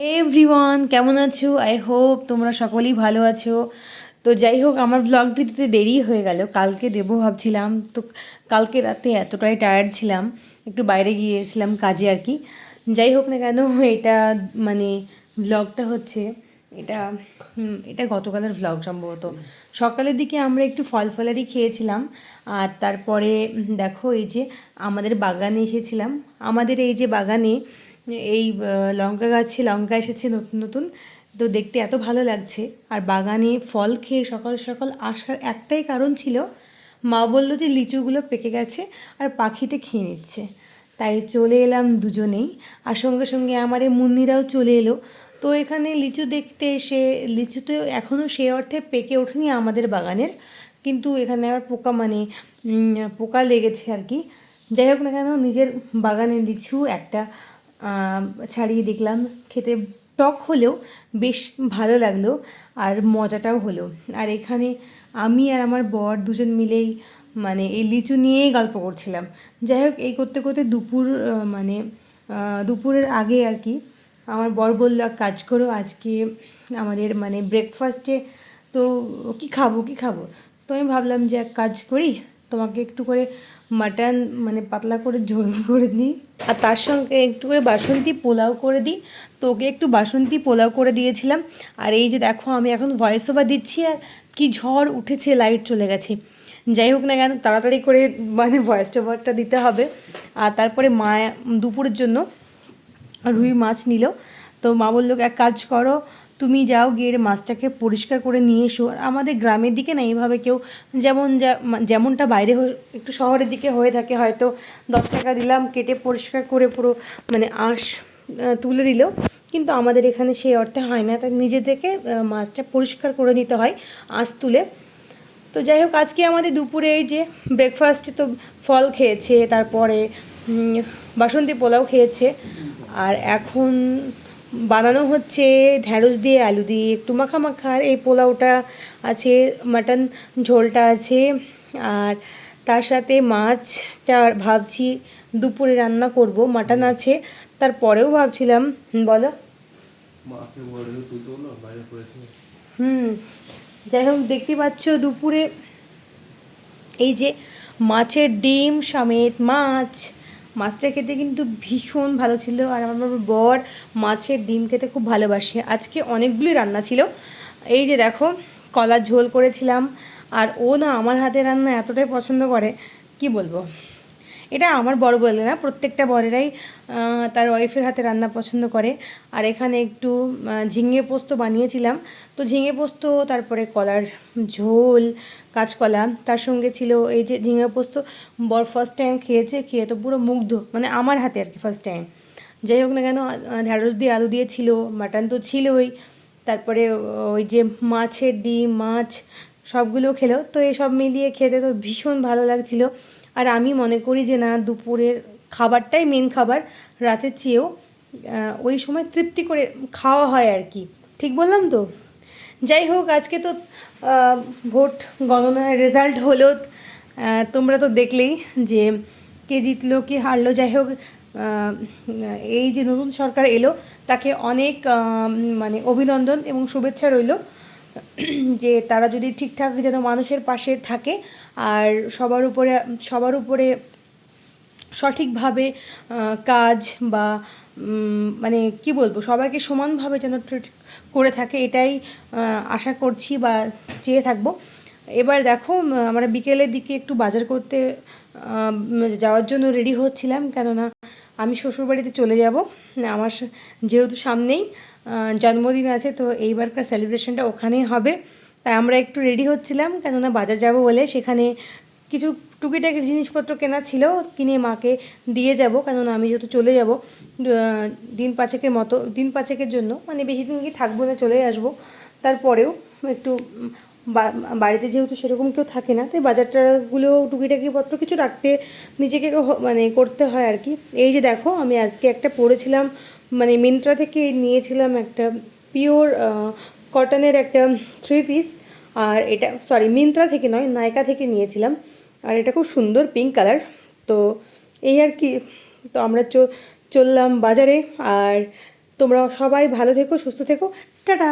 Everyone, কেমন আছো? I hope তোমরা সকলেই ভালো আছো। তো যাই হোক, আমার ভ্লগটি দিতে দেরি হয়ে গেল। কালকে দেবো ভাবছিলাম, তো কালকে রাতে এতটাই টায়ার্ড ছিলাম, একটু বাইরে গিয়েছিলাম কাজে আর কি। যাই হোক না কেন, এটা মানে ভ্লগটা হচ্ছে এটা এটা গতকালের ভ্লগ সম্ভবত। সকালের দিকে আমরা একটু ফল ফলারি খেয়েছিলাম, আর তারপরে দেখো এই যে আমাদের বাগানে এসেছিলাম। আমাদের এই যে বাগানে এই লঙ্কা গাছে লঙ্কা এসেছে নতুন নতুন, তো দেখতে এত ভালো লাগছে। আর বাগানে ফল খেয়ে সকাল সকাল আসার একটাই কারণ ছিল, মা বললো যে লিচুগুলো পেকে গেছে আর পাখিতে খেয়ে নিচ্ছে। তাই চলে এলাম দুজনেই, আর সঙ্গে সঙ্গে আমার এই মুন্নিরাও চলে এলো। তো এখানে লিচু দেখতে এসে, লিচু তো এখনও সে অর্থে পেকে ওঠেনি আমাদের বাগানের, কিন্তু এখানে আবার পোকা পোকা লেগেছে আর কি। যাই হোক না কেন, নিজের বাগানের লিচু একটা ছাড়িয়ে দেখলাম, খেতে টক হলেও বেশ ভালো লাগলো, আর মজাটাও হলো। আর এখানে আমি আর আমার বর দুজন মিলেই এই লিচু নিয়েই গল্প করছিলাম। যাই হোক, এই করতে করতে দুপুরের আগে আর কি আমার বর বললো, এক কাজ করো, আজকে আমাদের ব্রেকফাস্টে তো কী খাবো। তো আমি ভাবলাম যে এক কাজ করি, তোমাকে একটু করে মাটন পাতলা করে ঝোল করে দিই, আর তার সঙ্গে একটু করে বাসন্তী পোলাও করে দিই। তো ওকে একটু বাসন্তী পোলাও করে দিয়েছিলাম। আর এই যে দেখো, আমি এখন ভয়েস ওভার দিচ্ছি, আর কি ঝড় উঠেছে, লাইট চলে গেছে। যাই হোক না কেন, তাড়াতাড়ি করে ভয়েস ওভারটা দিতে হবে। আর তারপরে মা দুপুরের জন্য রুই মাছ নিল। তো মা বললো, এক কাজ করো, তুমি যাও গিয়ে মাছটাকে পরিষ্কার করে নিয়ে এসো। আর আমাদের গ্রামের দিকে না এইভাবে কেউ, যেমনটা বাইরে একটু শহরের দিকে হয়ে থাকে, হয়তো 10 টাকা দিলাম, কেটে পরিষ্কার করে পুরো আঁশ তুলে দিল, কিন্তু আমাদের এখানে সেই অর্থে হয় না। তাই নিজে থেকে মাছটা পরিষ্কার করে নিতে হয় আঁশ তুলে। তো যাই হোক, আজকে আমাদের দুপুরে এই যে ব্রেকফাস্টে তো ফল খেয়েছে, তারপরে বাসন্তী পোলাও খেয়েছে, আর এখন বানানো হচ্ছে ঢ্যাঁড়স দিয়ে আলু দিয়ে একটু মাখা মাখার এই পোলাওটা আছে, মাটন ঝোলটা আছে, আর তার সাথে মাছটা ভাবছি দুপুরে রান্না করব। মাটন আছে, তারপরেও ভাবছিলাম বলো। হুম, যাই হোক, দেখতে পাচ্ছ দুপুরে এই যে মাছের ডিম সমেত মাছটা খেতে কিন্তু ভীষণ ভালো ছিল। আর আমার বর মাছের ডিম খেতে খুব ভালোবাসে। আজকে অনেকগুলি রান্না ছিল, এই যে দেখো, কলার ঝোল করেছিলাম। আর ও না আমার হাতে রান্না এতটাই পছন্দ করে, কি বলবো। এটা আমার বড় বলে না, প্রত্যেকটা বরেরাই তার ওয়াইফের হাতে রান্না পছন্দ করে। আর এখানে একটু ঝিঙে পোস্ত বানিয়েছিলাম। তো ঝিঙে পোস্ত, তারপরে কলার ঝোল, কাঁচকলা, তার সঙ্গে ছিল এই যে ঝিঙে পোস্ত। বর ফার্স্ট টাইম খেয়েছে, খেয়ে তো পুরো মুগ্ধ, আমার হাতে আর কি ফার্স্ট টাইম। যাই হোক না কেন, ঢ্যাঁড়স দিয়ে আলু দিয়ে ছিল, মাটন তো ছিলই, তারপরে ওই যে মাছের ডিম, মাছ সবগুলো খেলো। তো এসব মিলিয়ে খেতে তো ভীষণ ভালো লাগছিলো। আর আমি মনে করি যে না, দুপুরের খাবারটাই মেন খাবার, রাতের চেয়েও ওই সময় তৃপ্তি করে খাওয়া হয় আর কি। ঠিক বললাম তো? যাই হোক, আজকে তো ভোট গণনার রেজাল্ট হলো, তোমরা তো দেখলেই যে কে জিতলো কে হারলো। যাই হোক, এই যে নতুন সরকার এলো, তাকে অনেক অভিনন্দন এবং শুভেচ্ছা রইল, যে তারা যদি ঠিকঠাক যেন মানুষের পাশে থাকে, আর সবার উপরে সঠিকভাবে কাজ বা কি বলবো, সবাইকে সমানভাবে যেন ট্রিট করে থাকে, এটাই আশা করছি বা চেয়ে থাকবো। এবার দেখো, আমরা বিকেলের দিকে একটু বাজার করতে যাওয়ার জন্য রেডি হচ্ছিলাম, কেননা আমি শ্বশুরবাড়িতে চলে যাব। আমার যেহেতু সামনেই জন্মদিন আছে, তো এইবারকার সেলিব্রেশনটা ওখানেই হবে। তাই আমরা একটু রেডি হচ্ছিলাম, কেননা বাজার যাব বলে। সেখানে কিছু টুকিটাকি জিনিসপত্র কেনা ছিল, কিনে মাকে দিয়ে যাব, কেননা আমি যেহেতু চলে যাব দিন পাঁচেকের জন্য, বেশি দিন কি থাকবো না, চলে আসবো। তারপরেও একটু বাড়িতে যেহেতু সেরকম কেউ থাকে না, তাই বাজারটাগুলো টুকিটাকি পত্র কিছু রাখতে নিজেকে করতে হয় আর কি। এই যে দেখো, আমি আজকে একটা পরেছিলাম, মিন্ত্রা থেকে নিয়েছিলাম একটা পিওর কটনের একটা 3 পিস। আর এটা, সরি, মিন্ত্রা থেকে নয়, নায়কা থেকে নিয়েছিলাম। আর এটা খুব সুন্দর পিঙ্ক কালার। তো এই আর কি। তো আমরা চললাম বাজারে, আর তোমরা সবাই ভালো থেকো, সুস্থ থেকো। টাটা।